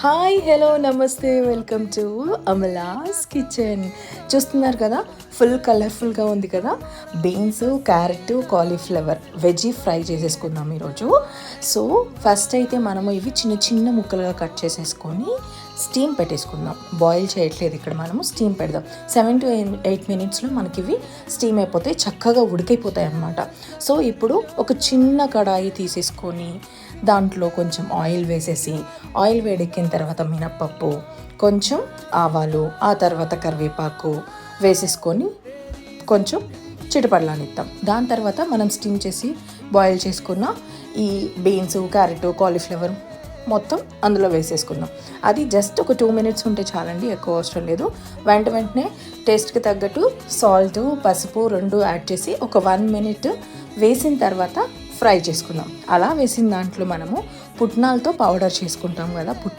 Hi hello నమస్తే welcome to అమలాస్ kitchen. చూస్తున్నారు కదా, ఫుల్ కలర్ఫుల్గా ఉంది కదా. Beans, carrot, cauliflower veggie fry చేసేసుకుందాం ఈరోజు. సో ఫస్ట్ అయితే మనము ఇవి చిన్న చిన్న ముక్కలుగా కట్ చేసేసుకొని స్టీమ్ పెట్టేసుకుందాం. బాయిల్ చేయట్లేదు ఇక్కడ, మనము స్టీమ్ పెడదాం. 7 to 8 minutesలో మనకి ఇవి స్టీమ్ అయిపోతాయి, చక్కగా ఉడికైపోతాయి అన్నమాట. సో ఇప్పుడు ఒక చిన్న కడాయి తీసేసుకొని దాంట్లో కొంచెం ఆయిల్ వేసేసి, ఆయిల్ వేడెక్కిన తర్వాత మినప్పప్పు, కొంచెం ఆవాలు, ఆ తర్వాత కరివేపాకు వేసేసుకొని కొంచెం చిటపడలానిద్దాం. దాని తర్వాత మనం స్టీమ్ చేసి బాయిల్ చేసుకున్న ఈ బీన్స్, క్యారెట్, కాలీఫ్లవర్ మొత్తం అందులో వేసేసుకుందాం. అది జస్ట్ ఒక 2 minutes ఉంటే చాలండి, ఎక్కువ అవసరం లేదు. వెంటనే టేస్ట్కి తగ్గట్టు సాల్ట్, పసుపు 2 యాడ్ చేసి ఒక 1 minute వేసిన తర్వాత ఫ్రై చేసుకుందాం. అలా వేసిన దాంట్లో మనము పుట్నాలతో పౌడర్ చేసుకుంటాం కదా,